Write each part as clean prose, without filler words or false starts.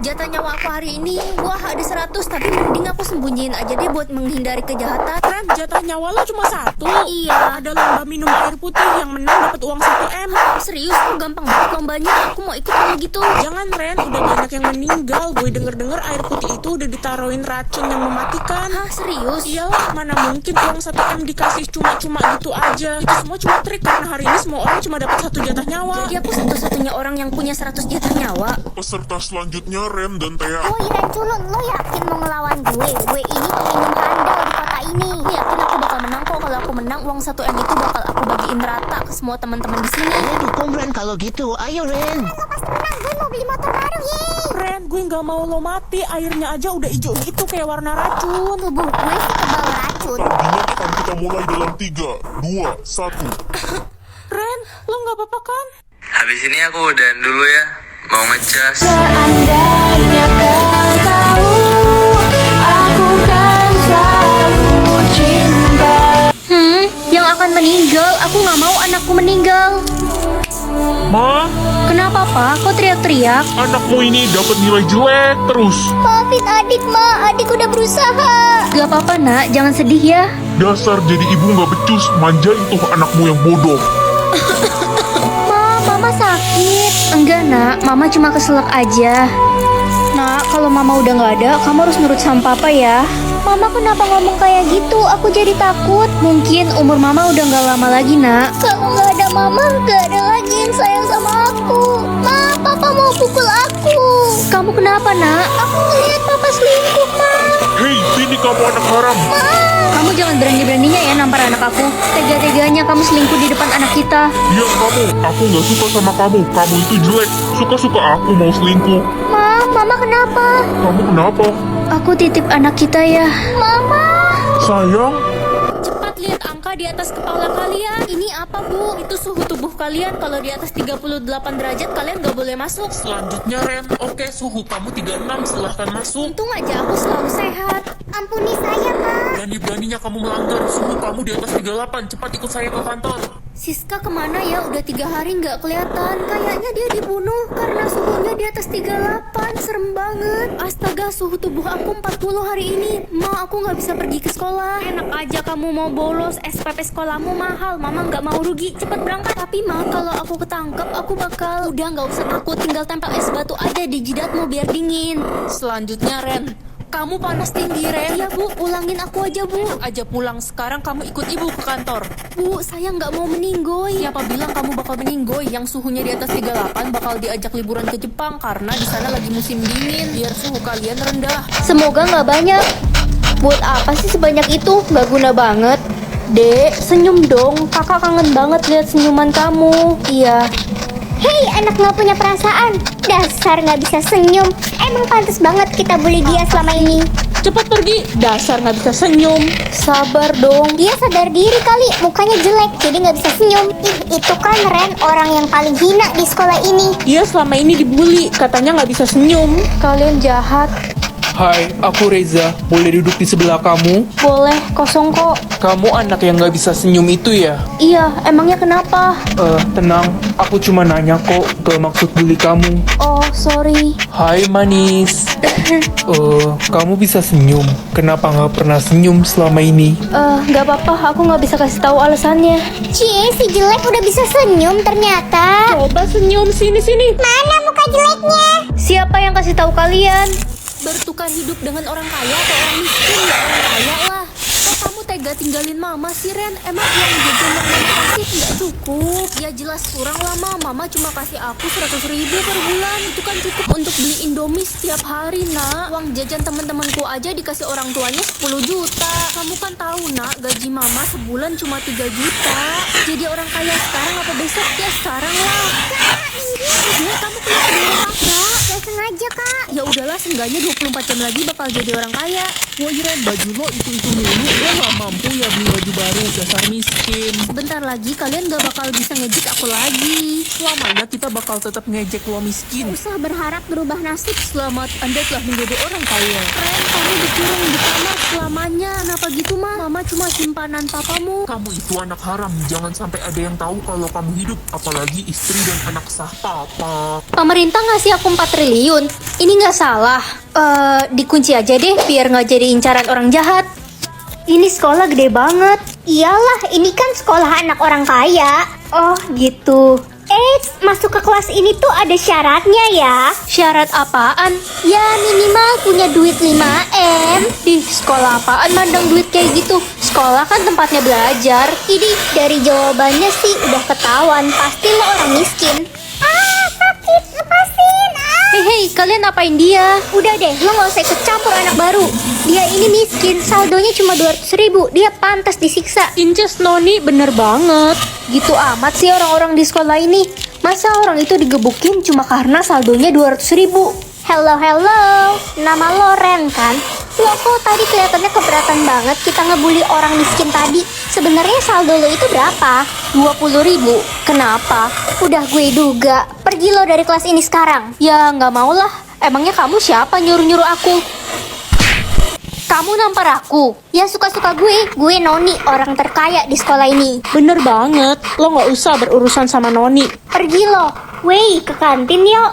Jatah nyawa aku hari ini, wah ada 100, tapi mending aku sembunyiin aja deh buat menghindari kejahatan. Ren, jatah nyawa lo cuma 1. Iya. Ada lomba minum air putih, yang menang dapat uang 1 M. Serius, kok gampang banget lombanya. Aku mau ikut kalau gitu. Jangan Ren, udah banyak yang meninggal. Gue denger-denger air putih itu udah ditaruhin racun yang mematikan. Hah, serius? Iyalah, mana mungkin uang 1 M dikasih cuma-cuma gitu aja. Itu semua cuma trik, karena hari ini semua orang cuma dapat 1 jatah nyawa. Jadi aku satu-satunya orang yang punya 100 jatah nyawa. Peserta selanjutnya Rem dan Thea. Woi Ranculun, lo yakin mau ngelawan gue? Gue ini peminum handal di kota ini. Aku yakin aku bakal menang kok. Kalau aku menang, uang 1 M itu bakal aku bagiin rata ke semua teman-teman di sini. Gue dukung Ren kalau gitu. Ayo Ren. Lo pasti menang, gue mau beli motor baru, yeay. Ren, gue nggak mau lo mati. Airnya aja udah hijau gitu kayak warna racun. Tubuh gue sih kebal racun. Tandingan akan kita mulai dalam 3, 2, 1. Ren, lo nggak apa-apa kan? Habis ini aku udahan dulu ya. Mau ngecas. Seandainya kau tahu, aku kan selalu cinta. Yang akan meninggal, aku nggak mau anakku meninggal. Ma, Kenapa Pak? Kok teriak-teriak? anakmu ini dapat nilai jelek terus. Maafin adik, Ma. Adik udah berusaha. Gak apa-apa nak, jangan sedih ya. Dasar jadi ibu nggak becus, manjain tuh anakmu yang bodoh. Mama sakit. Enggak nak, Mama cuma keselak aja. Nak, kalau Mama udah nggak ada, kamu harus nurut sama Papa ya. Mama kenapa ngomong kayak gitu? Aku jadi takut. Mungkin umur Mama udah nggak lama lagi nak. Kalau nggak ada Mama, nggak ada lagi yang sayang sama aku. Ma, Papa mau pukul aku. Kamu kenapa nak? Aku ngeliat Papa selingkuh, Ma. Hei, sini kamu anak haram. Kamu jangan berani-beraninya ya nampar anak aku. Tega-teganya kamu selingkuh di depan anak kita. Diam kamu, aku nggak suka sama kamu. Kamu itu jelek. Suka-suka aku mau selingkuh. Ma, Mama kenapa? Kamu kenapa? Aku titip anak kita ya. Mama. Sayang, Cepat lihat angka di atas kepala kalian. Ini apa Bu? Itu suhu tubuh kalian. Kalau di atas 38 derajat kalian gak boleh masuk. Selanjutnya Ren, oke suhu kamu 36, silahkan masuk. Untung aja aku selalu sehat. Ampuni saya, Ma. Berani-beraninya kamu melanggar, suhu kamu di atas 38, cepat ikut saya ke kantor. Siska kemana ya? Udah 3 hari nggak kelihatan. Kayaknya dia dibunuh karena suhunya di atas 38. Serem banget. Astaga, suhu tubuh aku 40 hari ini. Ma, aku nggak bisa pergi ke sekolah. Enak aja kamu mau bolos. SPP sekolahmu mahal. Mama nggak mau rugi. Cepet berangkat. Tapi Ma, kalau aku ketangkep, aku bakal... Udah nggak usah takut. Tinggal tempel es batu aja di jidatmu biar dingin. Selanjutnya Ren, kamu panas tinggi Ren. Iya Bu, pulangin aku aja Bu. Aja pulang sekarang, kamu ikut ibu ke kantor. Bu, saya nggak mau meninggoy. Siapa bilang kamu bakal meninggoy? Yang suhunya di atas 38 bakal diajak liburan ke Jepang karena di sana lagi musim dingin, biar suhu kalian rendah. Semoga nggak banyak. Buat apa sih sebanyak itu? Nggak guna banget. Dek, senyum dong. Kakak kangen banget lihat senyuman kamu. Iya. Hei, anak nggak punya perasaan. Dasar nggak bisa senyum. Emang pantas banget kita bully dia selama ini. Cepat pergi, dasar nggak bisa senyum. Sabar dong. Dia sadar diri kali, mukanya jelek, jadi nggak bisa senyum. Ih, itu kan Ren, orang yang paling hina di sekolah ini. Dia selama ini dibully, katanya nggak bisa senyum. Kalian jahat. Hai, aku Reza. Boleh duduk di sebelah kamu? Boleh, kosong kok. Kamu anak yang gak bisa senyum itu ya? Iya, emangnya kenapa? Tenang. Aku cuma nanya kok, gak maksud bully kamu. Oh, sorry. Hai manis. Kamu bisa senyum. Kenapa gak pernah senyum selama ini? Nggak apa-apa. Aku nggak bisa kasih tahu alasannya. Cie, si jelek udah bisa senyum ternyata. Coba senyum, sini. Mana muka jeleknya? Siapa yang kasih tahu kalian? Bertukar hidup dengan orang kaya atau orang miskin ya orang kaya lah. Kok kamu tega tinggalin mama sih Ren? Emang uang jajan yang mama kasih nggak cukup? Ya jelas kurang lah Ma. Mama cuma kasih aku 100.000 per bulan. Itu kan cukup untuk beli Indomie setiap hari nak. Uang jajan teman-temanku aja dikasih orang tuanya 10 juta. Kamu kan tahu nak, gaji mama sebulan cuma 3 juta. Jadi orang kaya sekarang apa besok? Ya sekarang lah. Ya kamu kenapa dorong kakak? Gak sengaja, Kak. Ya udahlah, seenggaknya 24 jam lagi bakal jadi orang kaya. Woi Ren, baju lo itu mulu. Lo gak mampu ya beli baju baru, dasar miskin. Sebentar lagi kalian gak bakal bisa ngejek aku lagi. Selamanya kita bakal tetap ngejek lo miskin. Usah berharap berubah nasib. Selamat, Anda telah menjadi orang kaya. Ren, kamu dikurung di kamar selamanya. Kenapa gitu, Ma? Mama cuma simpanan papamu. Kamu itu anak haram. Jangan sampai ada yang tahu kalau kamu hidup. Apalagi istri dan anak sah papa. Pemerintah ngasih aku 4 triliun. Ini nggak salah. Dikunci aja deh biar nggak jadi incaran orang jahat. Ini sekolah gede banget. Iyalah, ini kan sekolah anak orang kaya. Oh gitu. Masuk ke kelas ini tuh ada syaratnya ya. Syarat apaan? Ya minimal punya duit 5M. Di sekolah apaan mandang duit kayak gitu? Sekolah kan tempatnya belajar. Ini dari jawabannya sih udah ketahuan. Pasti lo orang miskin. Sakit, lepasin. Hei, kalian apain dia? Udah deh, lo gak usah ikut campur anak baru. Dia ini miskin, saldonya cuma 200.000. Dia pantas disiksa. Inces Noni bener banget. Gitu amat sih orang-orang di sekolah ini. Masa orang itu digebukin cuma karena saldonya 200.000? Hello, nama lo Ren kan? Lo kok tadi kelihatannya keberatan banget kita ngebully orang miskin tadi. Sebenarnya saldo lo itu berapa? 20.000. Kenapa? Udah gue duga. Pergi lo dari kelas ini sekarang. Ya nggak mau lah. Emangnya kamu siapa nyuruh-nyuruh aku? Kamu nampar aku? Ya suka-suka gue Noni, orang terkaya di sekolah ini. Bener banget. Lo nggak usah berurusan sama Noni. Pergi lo. Wey, ke kantin yuk.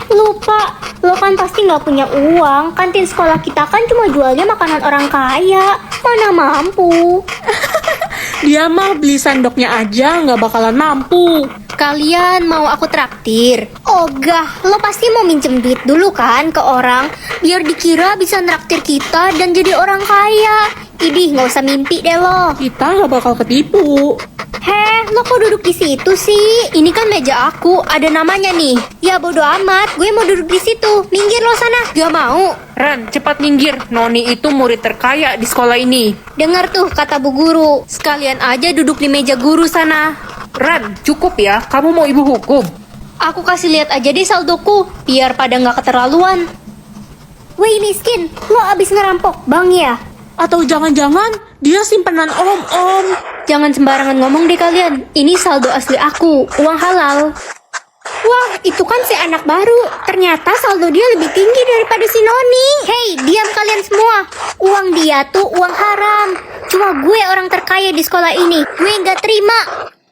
Lupa. Lo kan pasti nggak punya uang. Kantin sekolah kita kan cuma jualnya makanan orang kaya. Mana mampu. Dia mah beli sendoknya aja nggak bakalan mampu. Kalian mau aku traktir? Ogah, lo pasti mau minjem duit dulu kan ke orang, biar dikira bisa nraktir kita dan jadi orang kaya. Idih, nggak usah mimpi deh lo. Kita nggak bakal ketipu. Heh, lo kok duduk di situ sih? Ini kan meja aku, ada namanya nih. Ya bodo amat, gue mau duduk di situ. Minggir lo sana. Gak mau. Ren, cepat minggir. Noni itu murid terkaya di sekolah ini. Dengar tuh kata bu guru. Sekalian aja duduk di meja guru sana. Ren, cukup ya. Kamu mau ibu hukum? Aku kasih lihat aja deh saldoku, biar pada nggak keterlaluan. Woi miskin, lo abis ngerampok bang ya? Atau jangan-jangan dia simpanan om. Jangan sembarangan ngomong deh kalian. Ini saldo asli aku, uang halal. Wah, itu kan si anak baru. Ternyata saldo dia lebih tinggi daripada si Noni. Hei, diam kalian semua. Uang dia tuh uang haram. Cuma gue orang terkaya di sekolah ini. Gue nggak terima.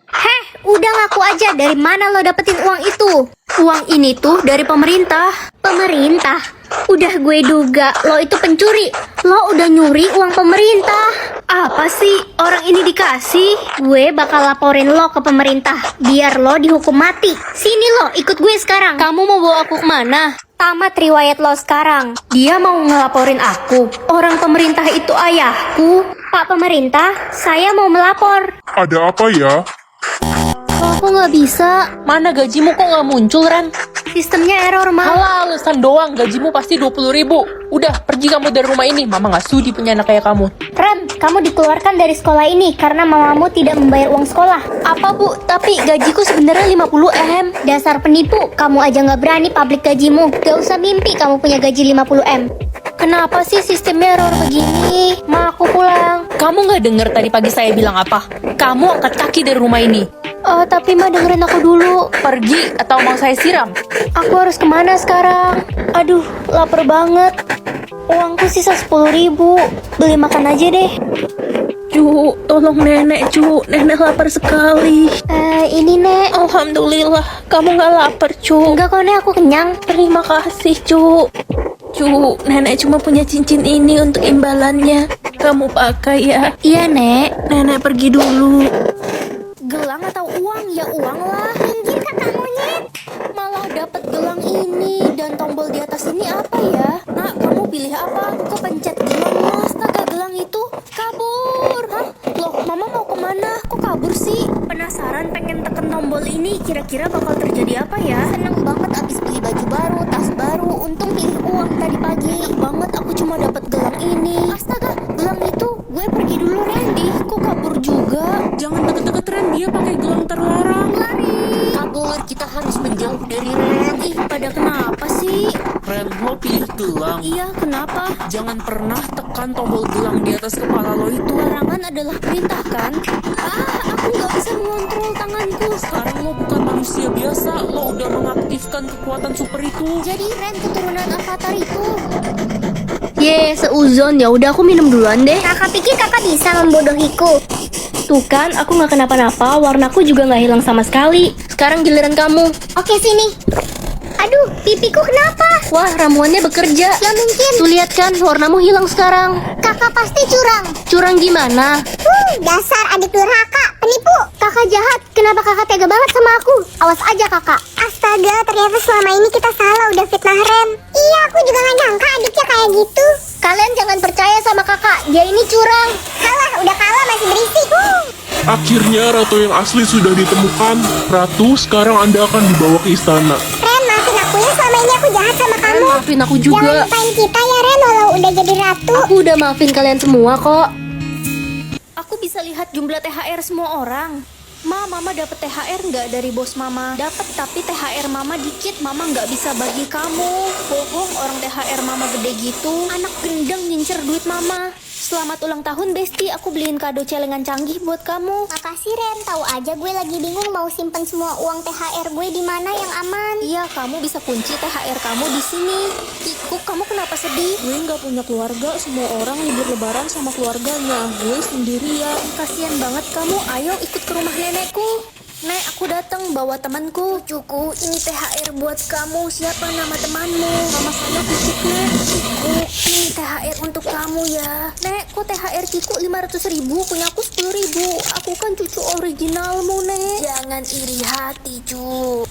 Heh, udah ngaku aja dari mana lo dapetin uang itu? Uang ini tuh dari pemerintah. Pemerintah? Udah gue duga lo itu pencuri. Lo udah nyuri uang pemerintah. Apa sih orang ini dikasih? Gue bakal laporin lo ke pemerintah biar lo dihukum mati. Sini lo, ikut gue sekarang. Kamu mau bawa aku kemana? Tamat riwayat lo sekarang. Dia mau ngelaporin aku. Orang pemerintah itu ayahku. Pak pemerintah, saya mau melapor. Ada apa ya? Kok aku nggak bisa? Mana gajimu kok nggak muncul, Ren? Sistemnya error, Ma. Halah, alasan doang. Gajimu pasti 20.000. Udah, pergi kamu dari rumah ini. Mama nggak sudi punya anak kayak kamu. Ren, kamu dikeluarkan dari sekolah ini karena mamamu tidak membayar uang sekolah. Apa, Bu? Tapi gajiku sebenarnya 50M. Dasar penipu, kamu aja nggak berani publik gajimu. Gak usah mimpi kamu punya gaji 50M. Kenapa sih sistemnya error begini? Ma, aku pulang. Kamu nggak denger tadi pagi saya bilang apa? Kamu angkat kaki dari rumah ini. Tapi Ma dengerin aku dulu. Pergi atau mau saya siram? Aku harus kemana sekarang? Aduh, lapar banget. Uangku sisa 10.000. Beli makan aja deh. Cu, tolong nenek, Cu. Nenek lapar sekali. Ini Nek. Alhamdulillah, kamu nggak lapar, Cu. Enggak kok Nek, aku kenyang. Terima kasih, Cu. Cu, nenek cuma punya cincin ini untuk imbalannya. Kamu pakai ya. Iya Nek. Nenek pergi dulu. Gelang atau uang? Ya uang lah. Minggir kata monyet. Malah dapat gelang ini dan tombol di atas ini apa ya? Nak, kamu pilih apa? Kepencet gelang Mas. Astaga, gelang itu kabur. Hah? Loh, Mama mau kemana? Kok kabur sih? Penasaran pengen tekan tombol ini. Kira-kira bakal terjadi apa ya? Seneng banget abis beli baju baru, tas baru. Untung pilih uang tadi pagi. Banget aku cuma dapat gelang ini. Astaga, gelang itu gue pergi dulu Randy. Kok kabur juga? Jangan deket-deket Ren, dia pakai gelang terlarang. Lari. Kabur, kita harus menjauh dari Ren. Ih, pada kenapa sih? Wi. Ren, lo pilih gelang. Iya, kenapa? Jangan pernah tekan tombol gelang di atas kepala lo itu. Larangan adalah perintah kan? Aku nggak bisa mengontrol tanganku. Sekarang lo bukan manusia biasa, lo udah mengaktifkan kekuatan super itu. Jadi Ren keturunan Avatar itu. Ye, seuzon. Ya udah aku minum duluan deh. Kakak pikir kakak bisa membodohiku. Tuh kan, aku nggak kenapa-napa, warnaku juga nggak hilang sama sekali. Sekarang giliran kamu. Oke, sini. Aduh, pipiku kenapa? Wah, ramuannya bekerja. Ya mungkin. Tuh lihat kan, warnamu hilang sekarang. Kakak pasti curang. Curang gimana? Dasar adik durhaka, penipu. Kakak jahat. Kenapa kakak tega banget sama aku? Awas aja kakak. Astaga, ternyata selama ini kita salah udah fitnah Ren. Iya, aku juga gak nyangka adiknya kayak gitu. Kalian jangan percaya sama kakak. Dia ini curang. Kalah, udah kalah masih berisik. Akhirnya ratu yang asli sudah ditemukan. Ratu, sekarang Anda akan dibawa ke istana. Ren, maafin aku ya, selama ini aku jahat sama kamu. Maafin aku Jangan juga. lupain kita ya Ren, walau udah jadi ratu. Aku udah maafin kalian semua kok. Aku bisa lihat jumlah THR semua orang. Mama dapat THR nggak dari bos Mama? Dapat, tapi THR Mama dikit. Mama nggak bisa bagi kamu. Bohong, orang THR Mama gede gitu. Anak gendeng ngincer duit Mama. Selamat ulang tahun Besti, aku beliin kado celengan canggih buat kamu. Makasih Ren, tahu aja gue lagi bingung mau simpen semua uang THR gue di mana yang aman. Iya, kamu bisa kunci THR kamu di sini. Kikuk, kamu kenapa sedih? Gue nggak punya keluarga, semua orang libur lebaran sama keluarganya. Gue sendirian. Kasian banget kamu, ayo ikut ke rumah nenekku. Nek, aku datang bawa temanku. Cucu, ini THR buat kamu. Siapa nama temanmu? Nama saya Kikuk, Nek. Kikuk, ini THR untuk kamu ya. Nek, kok THR Kikuk 500.000, punya aku 10.000. Aku kan cucu originalmu, Nek. Jangan iri hati, cu.